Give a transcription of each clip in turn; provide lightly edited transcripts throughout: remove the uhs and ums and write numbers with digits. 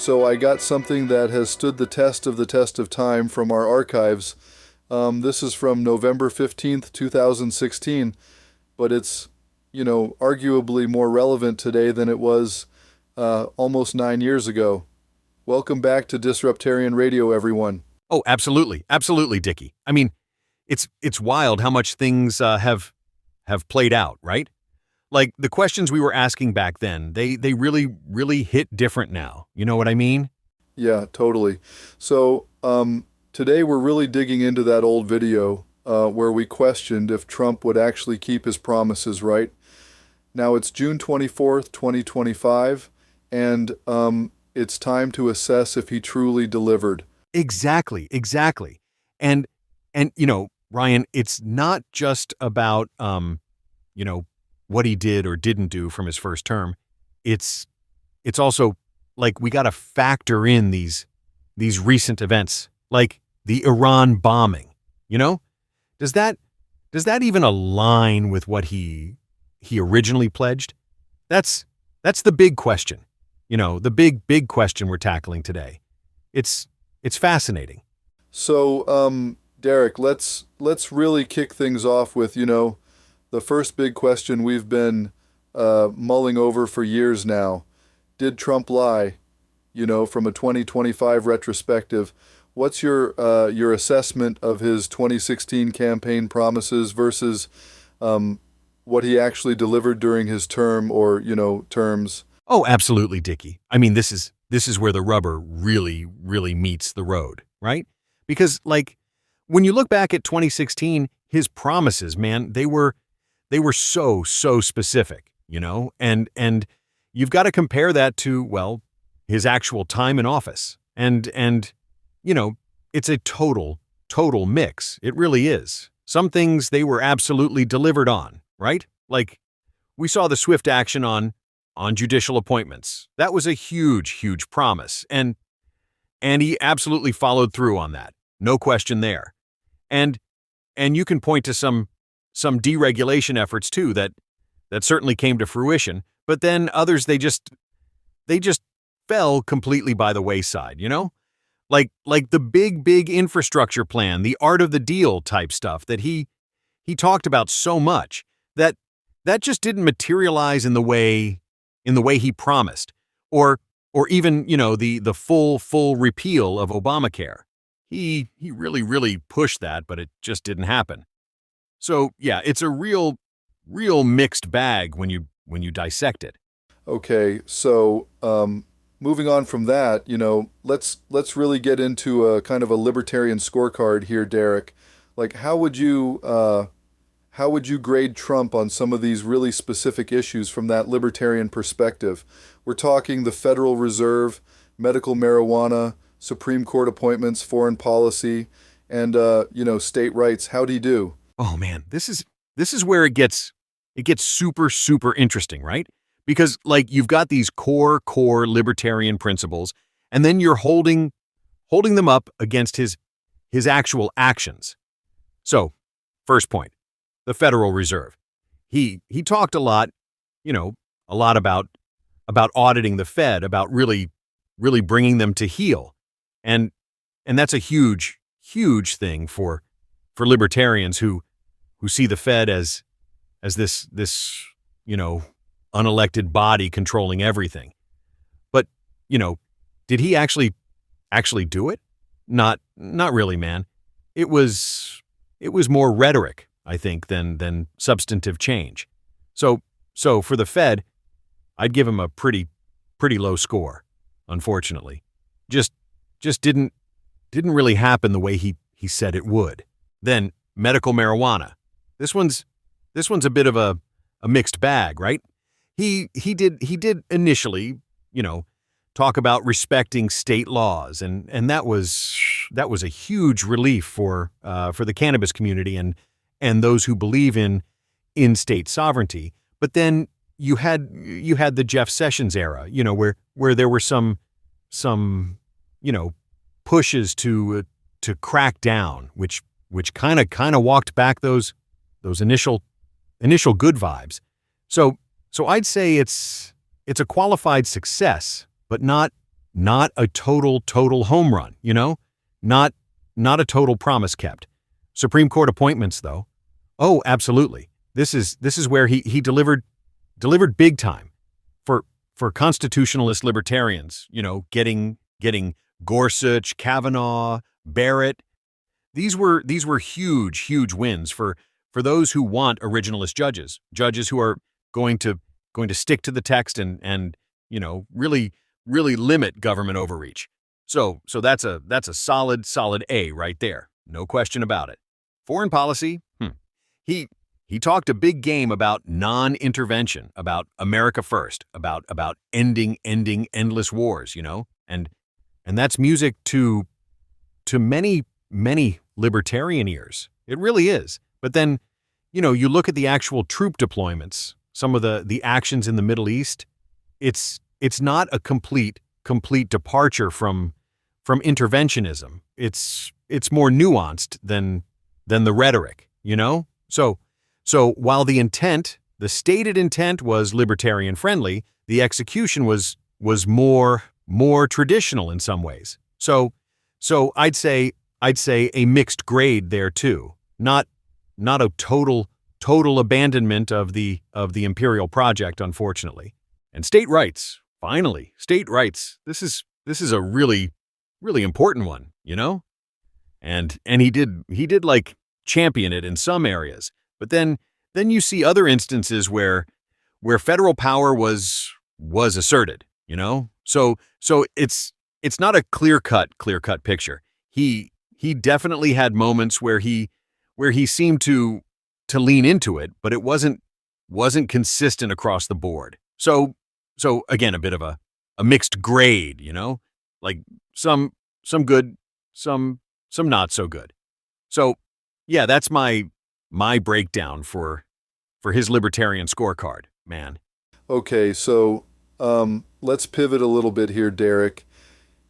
So I got something that has stood the test of time from our archives. This is from November 15th, 2016, but it's, arguably more relevant today than it was almost 9 years ago. Welcome back to Disruptarian Radio, everyone. Oh, absolutely. Absolutely, Dickie. I mean, it's wild how much things have played out, right? Like the questions we were asking back then, they really hit different now. You know what I mean? Yeah, totally. So today we're really digging into that old video where we questioned if Trump would actually keep his promises, right? Now it's June 24th, 2025, and it's time to assess if he truly delivered. Exactly. And Ryan, it's not just about what he did or didn't do from his first term. It's also like we got to factor in these recent events, like the Iran bombing. Does that even align with what he originally pledged? That's the big question. The big question we're tackling today. It's fascinating. So, Derek, let's really kick things off with, the first big question we've been mulling over for years now. Did Trump lie? From a 2025 retrospective, what's your assessment of his 2016 campaign promises versus what he actually delivered during his term or, terms? Oh, absolutely, Dickie. I mean, this is where the rubber really meets the road, right? Because when you look back at 2016, his promises, man, they were so specific, and you've got to compare that to, well, his actual time in office. And it's a total mix. It really is. Some things they were absolutely delivered on, right? Like we saw the swift action on judicial appointments. That was a huge promise. And he absolutely followed through on that. No question there. And you can point to some deregulation efforts too that certainly came to fruition, but then others they just fell completely by the wayside, Like the big infrastructure plan, the art of the deal type stuff that he talked about so much that just didn't materialize in the way he promised, or even the full repeal of Obamacare. He really pushed that, but it just didn't happen. So yeah, it's a real mixed bag when you dissect it. Okay, so moving on from that, let's really get into a kind of a libertarian scorecard here, Derek. Like, how would you grade Trump on some of these really specific issues from that libertarian perspective? We're talking the Federal Reserve, medical marijuana, Supreme Court appointments, foreign policy, and state rights. How'd he do? Oh man, this is where it gets super interesting, right? Because you've got these core libertarian principles, and then you're holding them up against his actual actions. So, first point, the Federal Reserve. He talked a lot about auditing the Fed, about really bringing them to heel. And that's a huge thing for libertarians who see the Fed as this unelected body controlling everything. But, did he actually do it? Not really, man. It was more rhetoric, I think, than substantive change. So for the Fed, I'd give him a pretty low score, unfortunately. Just didn't really happen the way he said it would. Then medical marijuana. This one's a bit of a mixed bag, right? He did initially, talk about respecting state laws, and that was a huge relief for the cannabis community and those who believe in state sovereignty. But then you had the Jeff Sessions era, where there were some pushes to crack down, which kind of walked back those initial good vibes. So I'd say it's a qualified success, but not not a total home run, not not a total promise kept. Supreme Court appointments, though, oh, absolutely. This is where he delivered big time for constitutionalist libertarians, getting Gorsuch, Kavanaugh, Barrett. These were huge wins for those who want originalist judges who are going to stick to the text and really limit government overreach. So that's a solid A right there. No question about it. Foreign policy, he talked a big game about non-intervention, about America first, about ending endless wars, and that's music to many libertarian ears. It really is. But then, you look at the actual troop deployments, some of the actions in the Middle East, it's not a complete departure from interventionism. It's more nuanced than the rhetoric, So while the stated intent was libertarian friendly, the execution was more traditional in some ways. So I'd say a mixed grade there too. Not a total abandonment of the imperial project, unfortunately. And state rights, finally, state rights. This is a really important one, And he did like champion it in some areas. But then you see other instances where federal power was asserted, So it's not a clear-cut picture. He definitely had moments where he seemed to lean into it, but it wasn't consistent across the board. So again, a bit of a mixed grade, Like some good, some not so good. So yeah, that's my breakdown for his libertarian scorecard, man. Okay, so let's pivot a little bit here, Derek.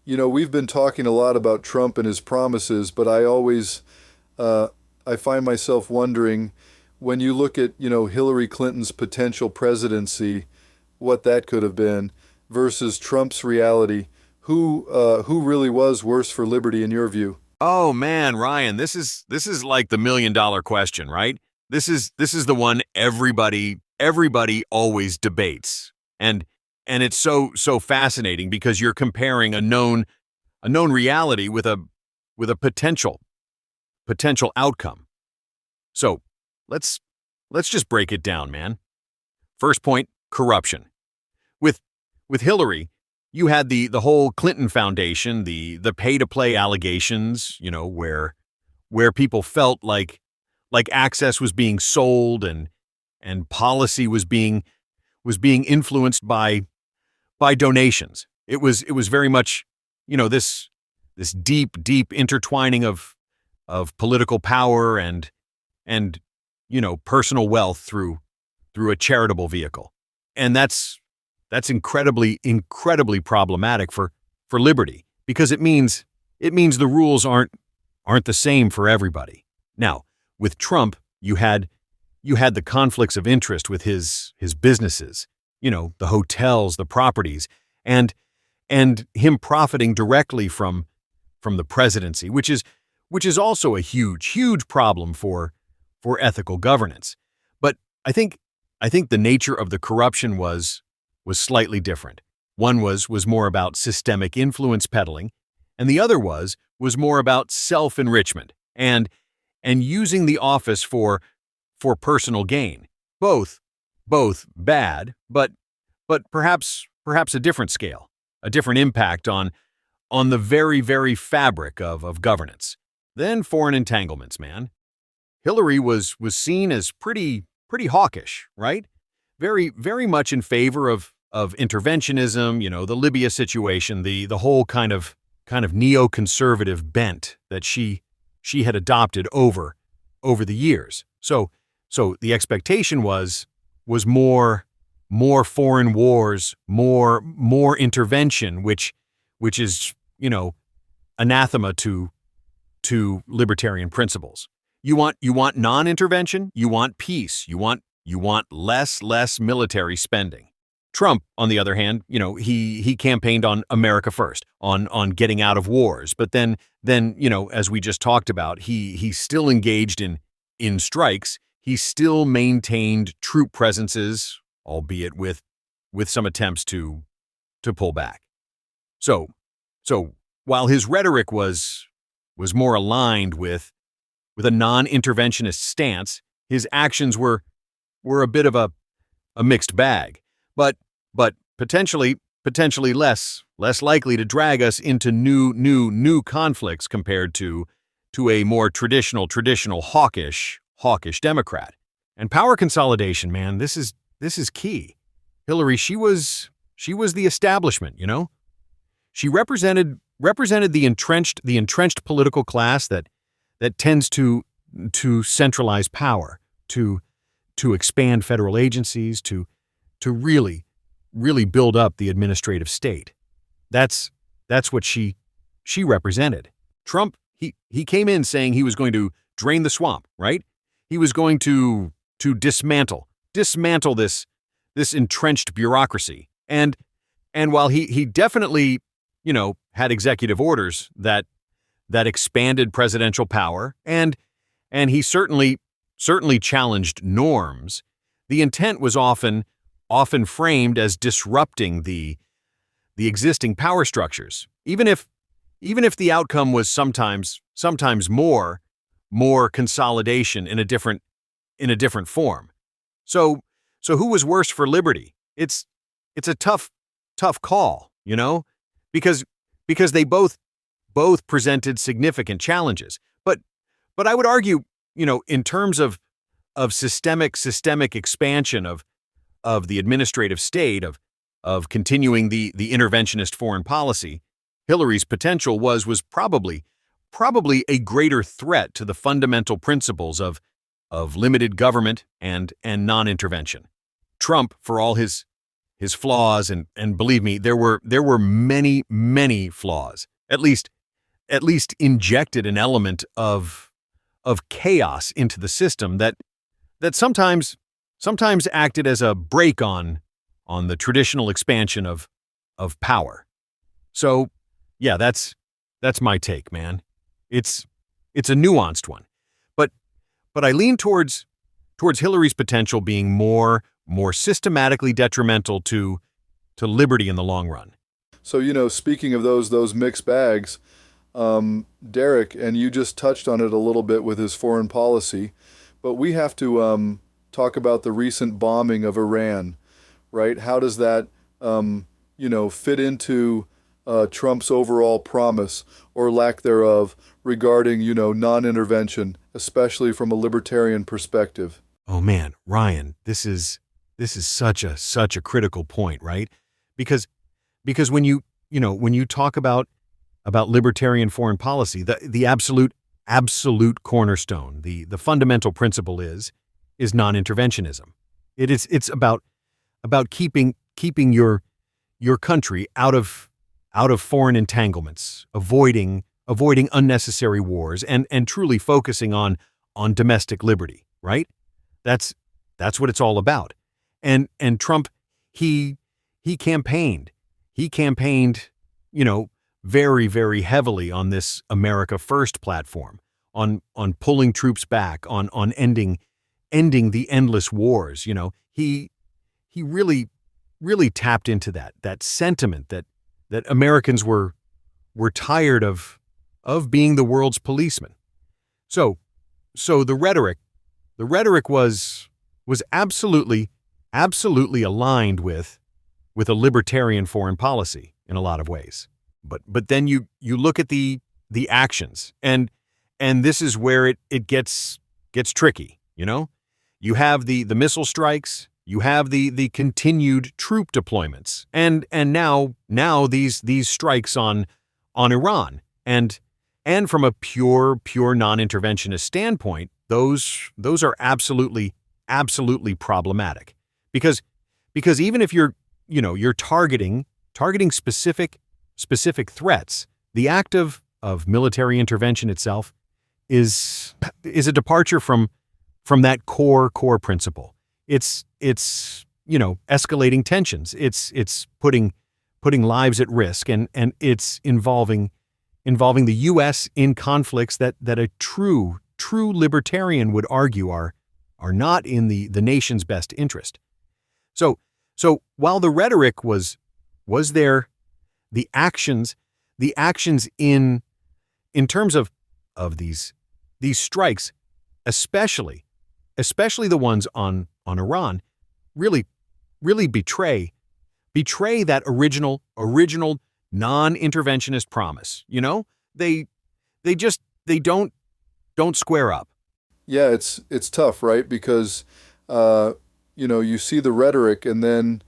We've been talking a lot about Trump and his promises, but I find myself wondering, when you look at, Hillary Clinton's potential presidency, what that could have been, versus Trump's reality, who really was worse for liberty in your view? Oh man, Ryan, this is like the $1,000,000 question, right? This is the one everybody always debates. And it's so fascinating because you're comparing a known reality with a potential outcome. So, let's just break it down, man. First point, corruption. With Hillary, you had the whole Clinton Foundation, the pay-to-play allegations, where people felt like access was being sold and policy was being influenced by donations. It was very much, this deep intertwining of political power and personal wealth through a charitable vehicle. And that's incredibly problematic for liberty, because it means the rules aren't the same for everybody. Now, with Trump, you had the conflicts of interest with his businesses, the hotels, the properties, and him profiting directly from the presidency, which is also a huge problem for ethical governance. But I think the nature of the corruption was slightly different. One was more about systemic influence peddling, and the other was more about self-enrichment and using the office for personal gain. Both bad, but perhaps a different scale, a different impact on the very fabric of governance. Then foreign entanglements, man. Hillary was seen as pretty hawkish, right? Very much in favor of interventionism, the Libya situation, the whole kind of neoconservative bent that she had adopted over the years. So the expectation was more foreign wars, more intervention, which is, anathema to libertarian principles. You want non-intervention, you want peace, you want less military spending. Trump, on the other hand, he campaigned on America first, on getting out of wars. But then as we just talked about, he still engaged in strikes. He still maintained troop presences, albeit with some attempts to pull back. So while his rhetoric was more aligned with a non-interventionist stance, his actions were a bit of a mixed bag, but potentially less likely to drag us into new conflicts compared to a more traditional hawkish Democrat. And power consolidation, man, this is key. Hillary, she was the establishment, She represented the entrenched political class that tends to centralize power, to expand federal agencies, to really build up the administrative state. That's what she represented. Trump, he came in saying he was going to drain the swamp, right? He was going to dismantle this entrenched bureaucracy. And while he definitely, had executive orders that expanded presidential power, and he certainly challenged norms, the intent was often framed as disrupting the existing power structures, even if the outcome was sometimes more consolidation in a different form. So who was worse for liberty? It's a tough call, because they both presented significant challenges. But I would argue, in terms of systemic expansion of the administrative state, of continuing the interventionist foreign policy, Hillary's potential was probably a greater threat to the fundamental principles of limited government and non-intervention. Trump, for all his flaws, and believe me, there were many flaws, at least injected an element of chaos into the system that sometimes acted as a brake on the traditional expansion of power. So, yeah, that's my take, man. It's a nuanced one, but I lean towards Hillary's potential being more systematically detrimental to liberty in the long run. So, speaking of those mixed bags, Derek, and you just touched on it a little bit with his foreign policy, but we have to talk about the recent bombing of Iran, right? How does that, fit into Trump's overall promise or lack thereof regarding, non-intervention, especially from a libertarian perspective? Oh man, Ryan, this is such a critical point, right? Because when you talk about libertarian foreign policy, the absolute cornerstone, the fundamental principle is non-interventionism. It's about keeping your country out of foreign entanglements, avoiding unnecessary wars, and truly focusing on domestic liberty, right? That's what it's all about. And Trump, he campaigned, very, very heavily on this America First platform, on pulling troops back, on ending the endless wars. He really tapped into that sentiment that Americans were tired of being the world's policeman. So the rhetoric was absolutely aligned with a libertarian foreign policy in a lot of ways. But then you look at the actions, and this is where it gets tricky. You have the missile strikes, you have the continued troop deployments, and now these strikes on Iran, and from a pure non-interventionist standpoint, those are absolutely problematic, because even if you're targeting specific threats, the act of military intervention itself is a departure from that core principle. It's escalating tensions. It's putting lives at risk, and it's involving the U.S. in conflicts that a true libertarian would argue are not in the nation's best interest. So while the rhetoric was there, the actions in terms of these strikes, especially the ones on Iran, really betray that original non-interventionist promise. They don't square up. Yeah, it's tough, right? Because you see the rhetoric, and then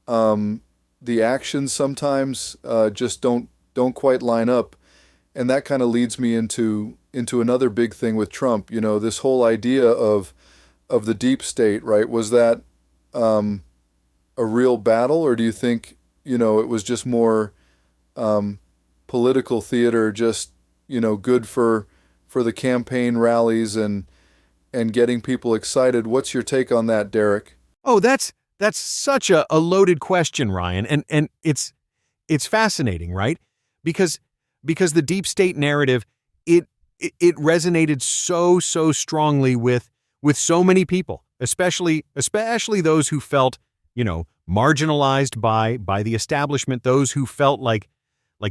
the actions sometimes just don't quite line up, and that kind of leads me into another big thing with Trump. This whole idea of the deep state, right? Was that a real battle, or do you think it was just more political theater, just good for the campaign rallies and getting people excited? What's your take on that, Derek? Oh, that's such a loaded question, Ryan, and it's fascinating, right? Because the deep state narrative, it resonated so strongly with so many people, especially those who felt marginalized by the establishment, those who felt like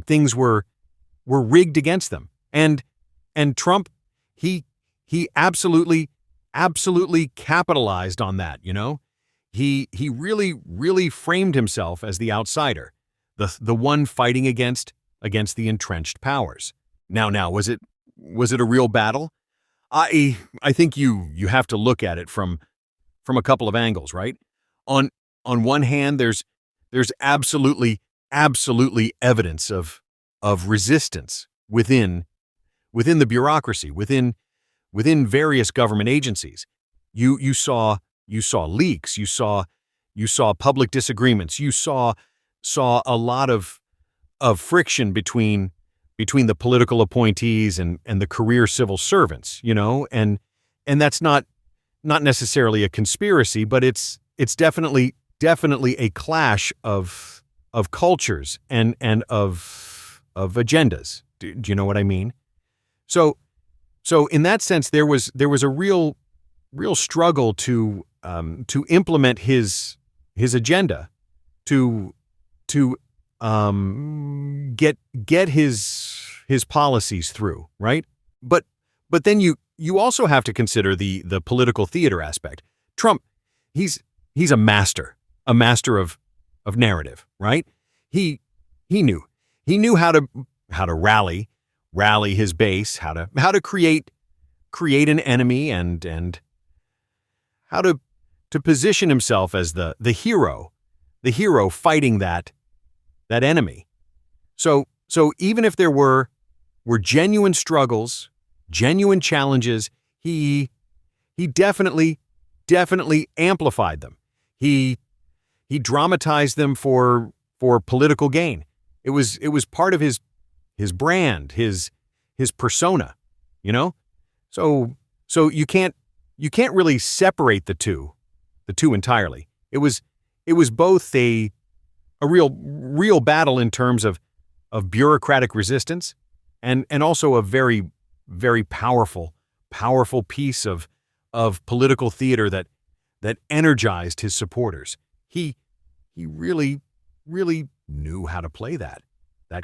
things were rigged against them. And Trump, he absolutely capitalized on that. He really framed himself as the outsider, the one fighting against the entrenched powers. Now, was it a real battle? I think you have to look at it from a couple of angles, right? On one hand, there's absolutely evidence of resistance within the bureaucracy, within various government agencies. You saw leaks, you saw public disagreements, you saw a lot of friction between the political appointees and the career civil servants, and that's not necessarily a conspiracy, but it's definitely a clash of cultures and of agendas. Do you know what I mean? So in that sense, there was a real struggle to implement his agenda, to get his policies through, right? But then you also have to consider the political theater aspect. Trump, he's a master of narrative, right? He knew how to rally his base, how to create an enemy, and how to position himself as the hero fighting that enemy. So even if there were genuine struggles, genuine challenges, he definitely amplified them. He dramatized them for political gain. It was part of his brand, his persona, So you can't really separate the two entirely. It was both a real battle in terms of bureaucratic resistance, and also a very powerful piece of political theater that energized his supporters. He really knew how to play that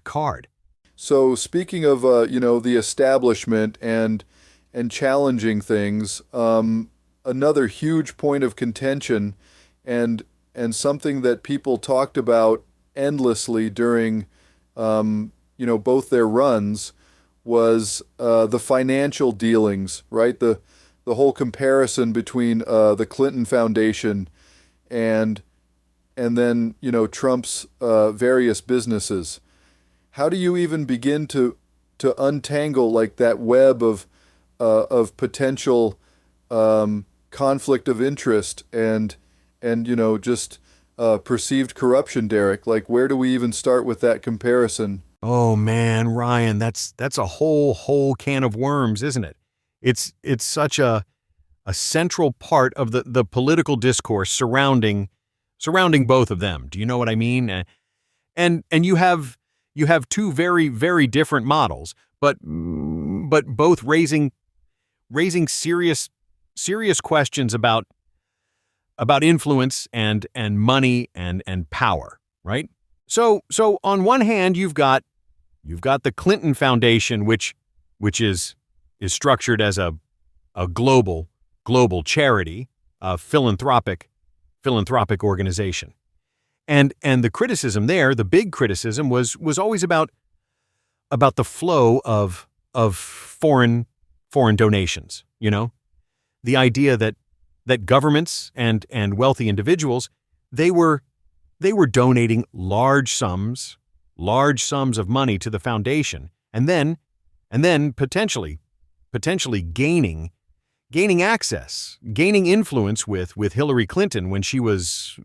card. So speaking of the establishment and challenging things, another huge point of contention and something that people talked about endlessly during both their runs was the financial dealings, right? The whole comparison between the Clinton Foundation and then Trump's various businesses. How do you even begin to untangle like that web of potential conflict of interest and just perceived corruption, Derek? Like, where do we even start with that comparison? Oh man, Ryan, that's a whole can of worms, isn't it? It's such a central part of the political discourse surrounding surrounding both of them. Do you know what I mean? And you have two very, very different models, but both raising serious questions about influence and money and power, right? So on one hand, you've got the Clinton Foundation, which is structured as a global charity, a philanthropic organization. And the criticism there, the big criticism was always about the flow of foreign donations, you know? The idea that governments and wealthy individuals, they were donating large sums of money to the foundation, and then potentially gaining access, gaining influence with Hillary Clinton when she was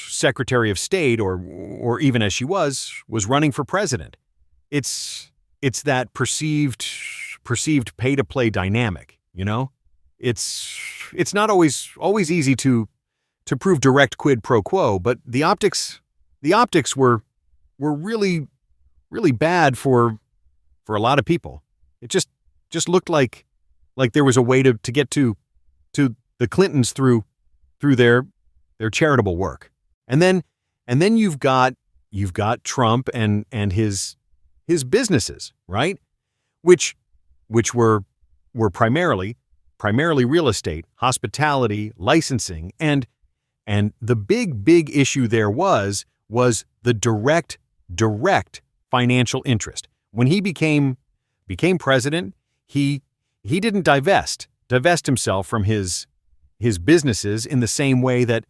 Secretary of State, or even as she was running for president. It's that perceived pay to play dynamic, you know? It's not always easy to prove direct quid pro quo, but the optics were really bad for a lot of people. It just looked like there was a way to get to the Clintons through their charitable work. And then you've got Trump and his businesses, right? Which were primarily real estate, hospitality, licensing, and the big issue there was the direct financial interest. When he became president, he didn't divest himself from his businesses in the same way that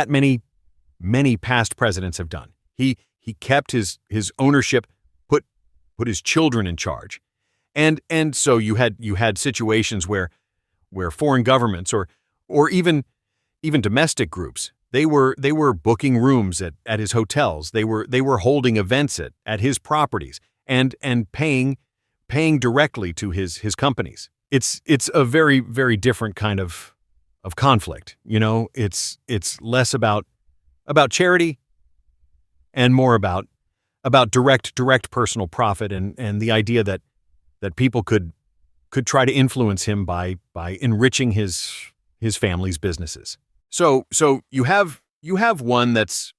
many past presidents have done. He kept his ownership, put his children in charge. And so you had situations where foreign governments or even domestic groups, they were booking rooms at his hotels. They were holding events at his properties and paying directly to his companies. It's a very, very different kind of conflict. You know, it's less about charity and more about direct personal profit and the idea that people could try to influence him by enriching his family's businesses. So you have one that's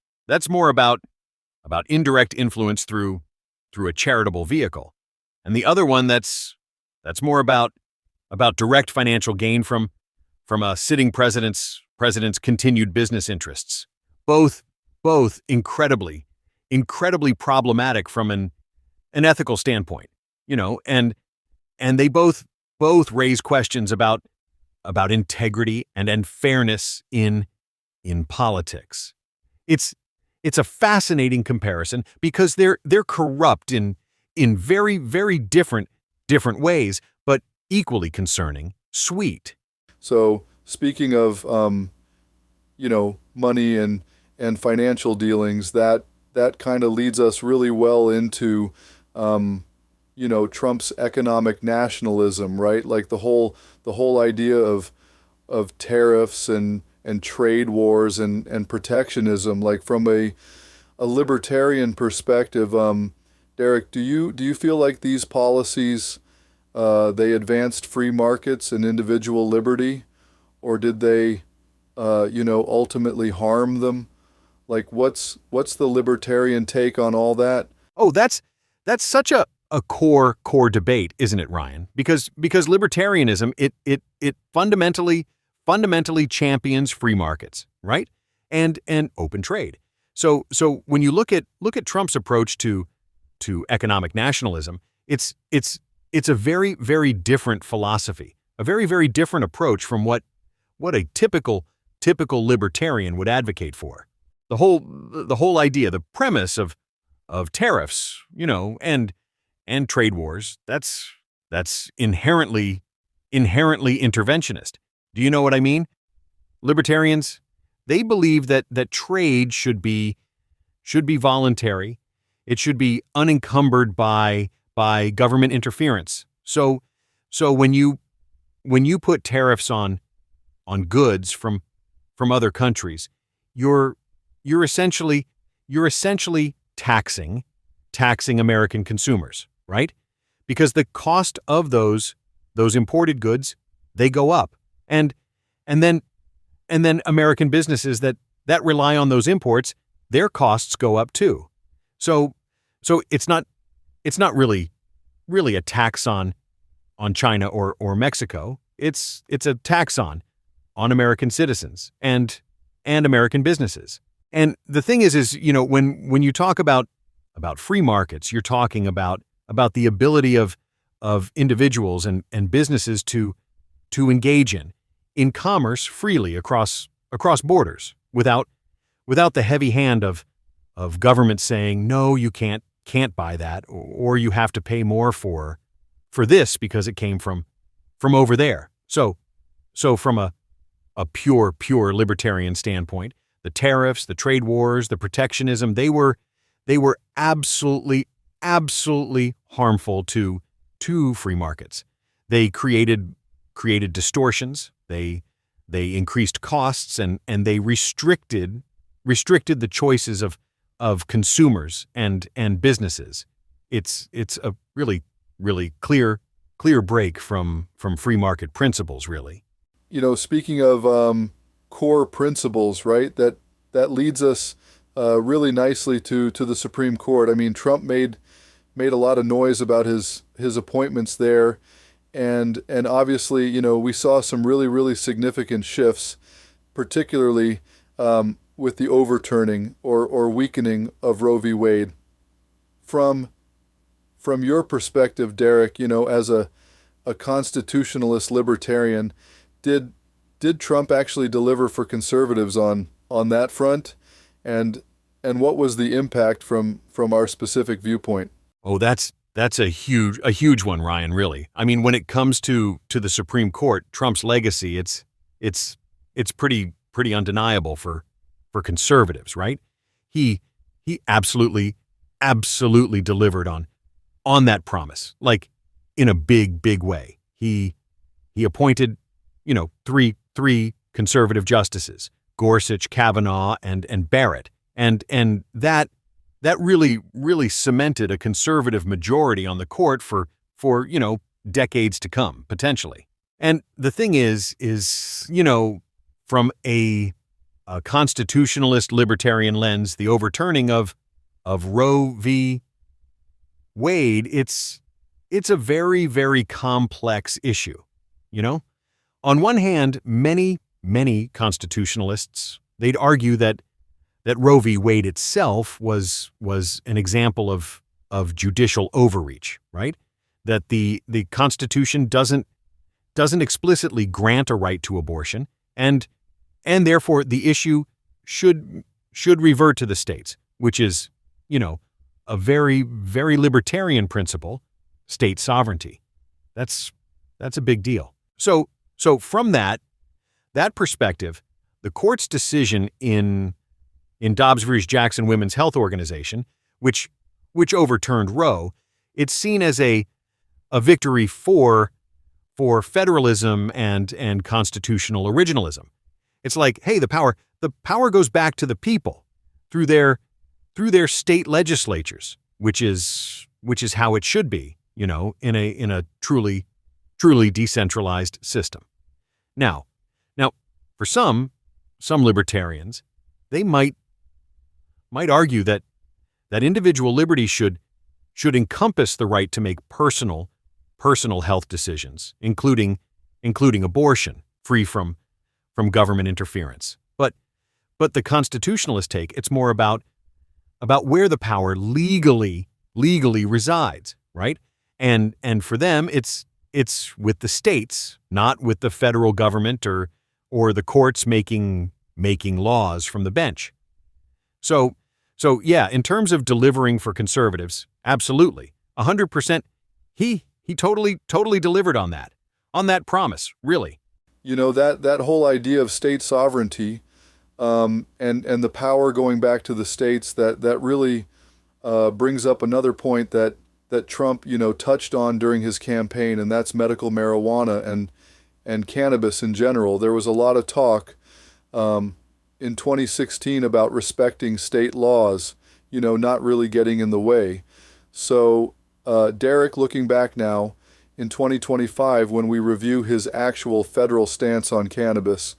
more about indirect influence through a charitable vehicle, and the other one that's more about direct financial gain from a sitting president's continued business interests. Both incredibly problematic from an ethical standpoint, you know, and they both raise questions about integrity and fairness in politics. It's a fascinating comparison because they're corrupt in very, very different ways, but equally concerning, sweet. So speaking of money and financial dealings, that kind of leads us really well into Trump's economic nationalism, right? Like the whole idea of tariffs and trade wars and protectionism. Like from a libertarian perspective, Derek, do you feel like these policies they advanced free markets and individual liberty, or did they ultimately harm them? Like what's the libertarian take on all that? Oh, that's such a core debate, isn't it, Ryan? Because libertarianism it fundamentally champions free markets, right? And open trade. So when you look at Trump's approach to economic nationalism, it's a very, very different philosophy, a very, very different approach from what a typical libertarian would advocate for. The whole idea, the premise of tariffs, and trade wars, that's inherently interventionist. Do you know what I mean? Libertarians, they believe that trade should be voluntary. It should be unencumbered by government interference. So when you put tariffs on goods from other countries, you're you're essentially you're essentially taxing American consumers, right? Because the cost of those imported goods, they go up. And and then and then American businesses that rely on those imports, their costs go up too. So so it's not really a tax on China or Mexico. It's a tax on American citizens and American businesses. And the thing is when you talk about free markets, you're talking about the ability of individuals and businesses to engage in commerce freely across borders without the heavy hand of government saying, no, you can't buy that, or you have to pay more for this because it came from over there. So from a pure libertarian standpoint, the tariffs, the trade wars, the protectionism, they were absolutely harmful to free markets. They created distortions. They increased costs and they restricted the choices of consumers and businesses. It's a really clear break from free market principles, really. Speaking of core principles, right? That leads us really nicely to the Supreme Court. I mean, Trump made a lot of noise about his appointments there, and obviously, we saw some really significant shifts, particularly with the overturning or weakening of Roe v. Wade. From your perspective, Derek, as a constitutionalist libertarian, did Trump actually deliver for conservatives on that front, and what was the impact from our specific viewpoint? Oh, that's a huge one, Ryan, really. I mean, when it comes to the Supreme Court, Trump's legacy, it's pretty undeniable for conservatives, right? He absolutely delivered on that promise, like in a big way. He appointed, three conservative justices, Gorsuch, Kavanaugh, and Barrett, and that really cemented a conservative majority on the court for decades to come, potentially. And the thing is from a constitutionalist libertarian lens, the overturning of Roe v. Wade, it's a very complex issue. On one hand, many constitutionalists, they'd argue that Roe v. Wade itself was an example of judicial overreach, right? That the Constitution doesn't explicitly grant a right to abortion, and therefore the issue should revert to the states, which is, a very libertarian principle, state sovereignty. That's a big deal. So from that perspective, the court's decision in Dobbs v. Jackson Women's Health Organization, which overturned Roe, it's seen as a victory for federalism and constitutional originalism. It's like, hey, the power goes back to the people through their state legislatures, which is how it should be, in a truly decentralized system. Now, for some libertarians, they might argue that individual liberty should encompass the right to make personal health decisions, including abortion, free from government interference. But the constitutionalist take, it's more about where the power legally resides, right? And for them, it's with the states, not with the federal government or the courts making laws from the bench. So yeah, in terms of delivering for conservatives, absolutely, 100%. He totally delivered on that promise, really. That whole idea of state sovereignty, and the power going back to the states, that really brings up another point that Trump, touched on during his campaign, and that's medical marijuana and cannabis in general. There was a lot of talk in 2016 about respecting state laws, not really getting in the way. So, Derek, looking back now, in 2025, when we review his actual federal stance on cannabis,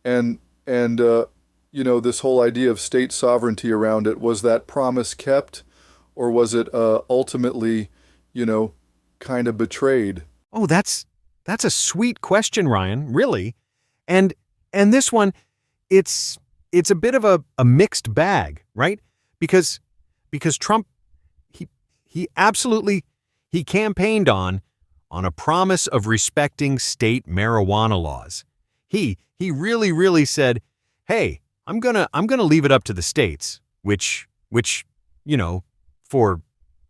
and this whole idea of state sovereignty around it, was that promise kept, or was it ultimately, kind of betrayed? Oh, that's a sweet question, Ryan, really. And this one, it's a bit of a mixed bag, right? Because Trump, he absolutely, he campaigned on a promise of respecting state marijuana laws. He really said, "Hey, I'm gonna leave it up to the states," which for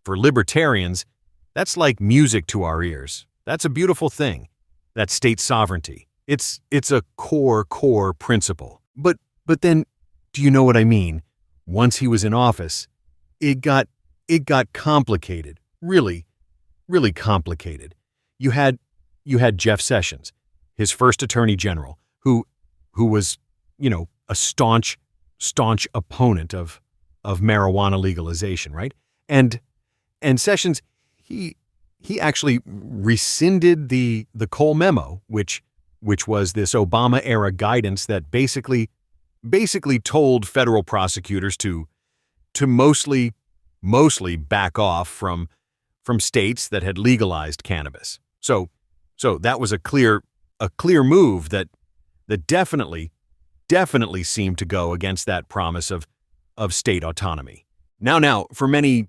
libertarians, that's like music to our ears. That's a beautiful thing. That state sovereignty. It's a core principle. But then, do you know what I mean? Once he was in office, it got complicated. Really complicated. You had Jeff Sessions, his first attorney general, who was, a staunch opponent of marijuana legalization, right? And Sessions, he actually rescinded the Cole memo, which was this Obama-era guidance that basically told federal prosecutors to mostly back off from states that had legalized cannabis. So that was a clear move that definitely seemed to go against that promise of state autonomy. Now for many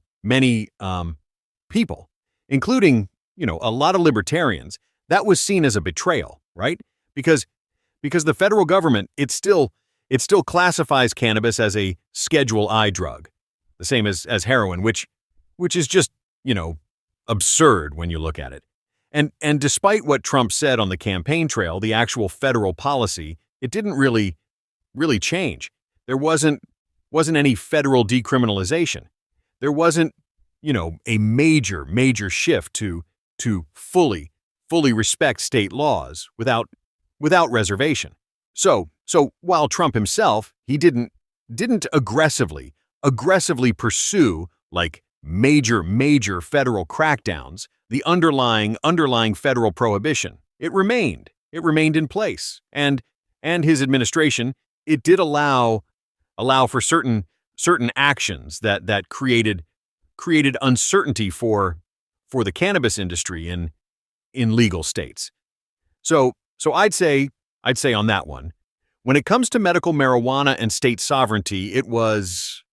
people, including a lot of libertarians, that was seen as a betrayal, right? Because the federal government, it still classifies cannabis as a Schedule I drug, the same as heroin, which is just absurd when you look at it. And despite what Trump said on the campaign trail, the actual federal policy, it didn't really change. There wasn't any federal decriminalization. There wasn't a major shift to fully respect state laws without reservation. So while Trump himself, he didn't aggressively pursue like major federal crackdowns, the underlying federal prohibition, it remained in place. And his administration, it did allow for certain actions that created uncertainty for the cannabis industry in legal states. So I'd say on that one, when it comes to medical marijuana and state sovereignty, it was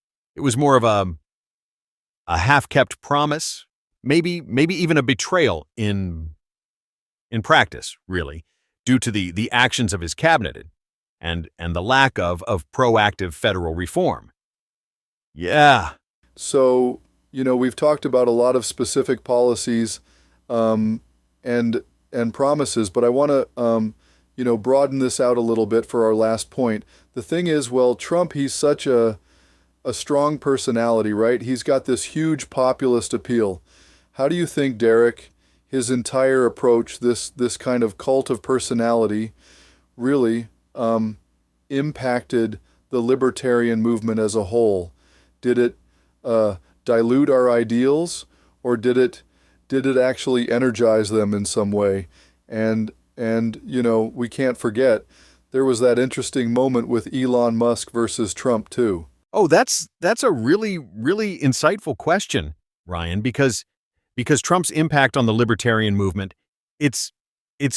more of a half-kept promise, maybe even a betrayal in practice, really, due to the actions of his cabinet and the lack of proactive federal reform. Yeah. So, we've talked about a lot of specific policies and promises, but I want to, broaden this out a little bit for our last point. The thing is, well, Trump, he's such a strong personality, right? He's got this huge populist appeal. How do you think, Derek, his entire approach, this kind of cult of personality, really impacted the libertarian movement as a whole? Did it dilute our ideals, or did it actually energize them in some way? And we can't forget there was that interesting moment with Elon Musk versus Trump too. Oh, that's a really insightful question, Ryan, because Trump's impact on the libertarian movement, it's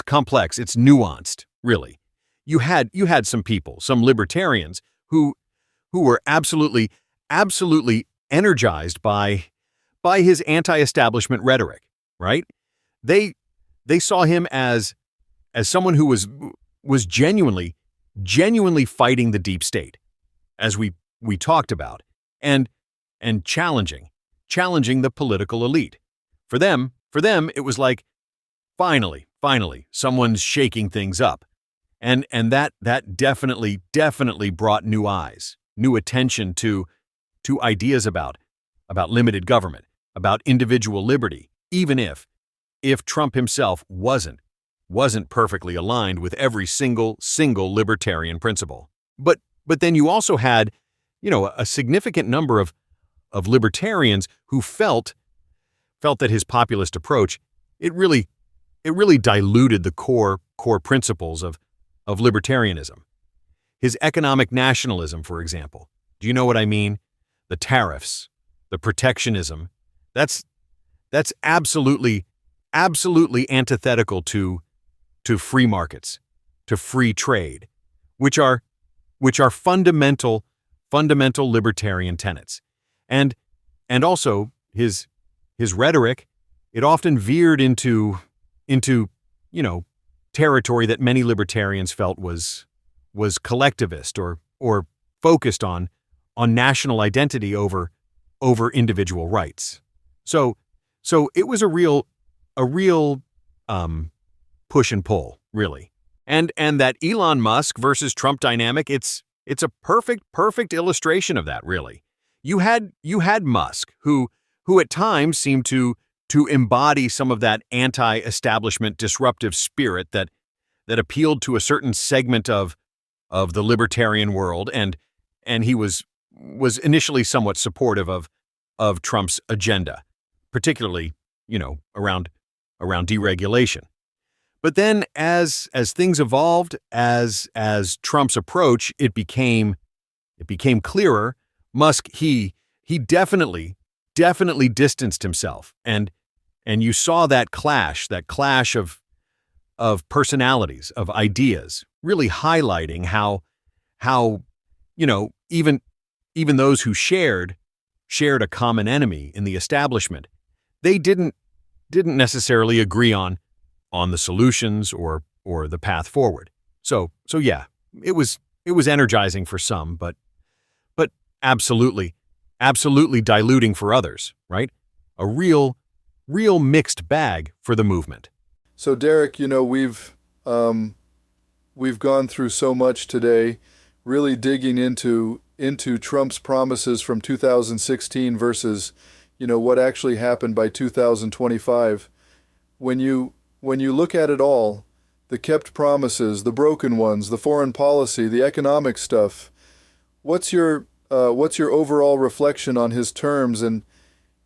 complex, it's nuanced, really. You had some people, some libertarians who were absolutely energized by his anti-establishment rhetoric, right? They saw him as someone who was genuinely fighting the deep state, as we talked about, and challenging the political elite. For them, it was like, finally, someone's shaking things up. And that definitely brought new eyes, new attention to ideas about limited government, about individual liberty, even if Trump himself wasn't perfectly aligned with every single libertarian principle. But But then you also had, a significant number of libertarians who felt that his populist approach, it really diluted the core principles of libertarianism. His economic nationalism, for example. Do you know what I mean? The tariffs, the protectionism. That's absolutely antithetical to free markets, to free trade, which are fundamental libertarian tenets. And also his rhetoric, it often veered into territory that many libertarians felt was collectivist or focused on national identity over individual rights. So it was a real push and pull, really. And that Elon Musk versus Trump dynamic, it's a perfect illustration of that, really. You had Musk, who at times seemed to embody some of that anti-establishment disruptive spirit that appealed to a certain segment of the libertarian world, and he was initially somewhat supportive of Trump's agenda, particularly, around deregulation. But then as things evolved, as Trump's approach, it became clearer. Musk, he definitely distanced himself, and you saw that clash of personalities, of ideas, really highlighting how even those who shared a common enemy in the establishment, they didn't necessarily agree on the solutions or the path forward. So yeah, it was energizing for some, but absolutely diluting for others, right? A real mixed bag for the movement. So Derek, we've gone through so much today, really digging into Trump's promises from 2016 versus, what actually happened by 2025. When you look at it all, the kept promises, the broken ones, the foreign policy, the economic stuff, what's your overall reflection on his terms and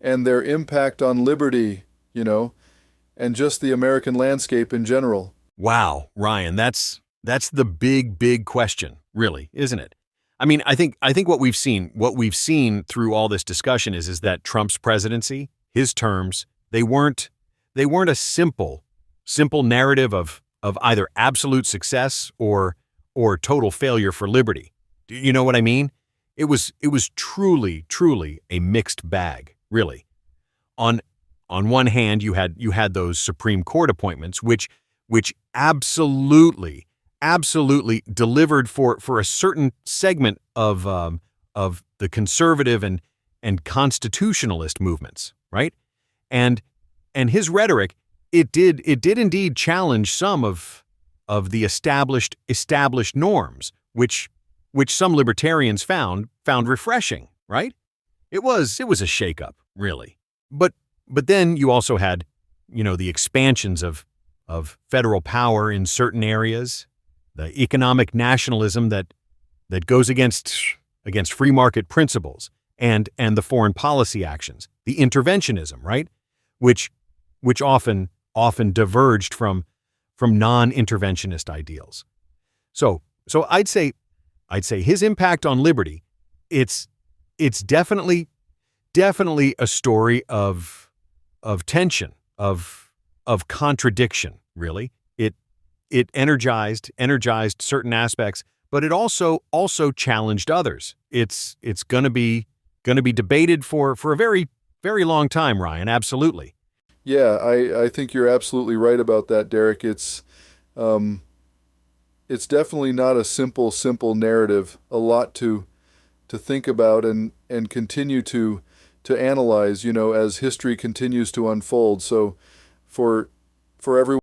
their impact on liberty, and just the American landscape in general? Wow, Ryan, that's the big question, really, isn't it? I mean, I think what we've seen through all this discussion is that Trump's presidency, his terms, they weren't a simple narrative of either absolute success or total failure for liberty. Do you know what I mean? It was truly a mixed bag, really. On one hand, you had those Supreme Court appointments, which absolutely delivered for a certain segment of the conservative and constitutionalist movements, right? And his rhetoric, it did indeed challenge some of the established norms, which some libertarians found refreshing, right? It was a shakeup, really. But then you also had, the expansions of federal power in certain areas, the economic nationalism that goes against free market principles, and the foreign policy actions, the interventionism, right? Which often diverged from non-interventionist ideals. So I'd say his impact on liberty, it's definitely a story of tension, of contradiction, really. It energized certain aspects, but it also challenged others. It's going to be debated for a very, very long time, Ryan. Absolutely. Yeah, I think you're absolutely right about that, Derek. It's definitely not a simple narrative. A lot to think about and continue to analyze, as history continues to unfold. So for everyone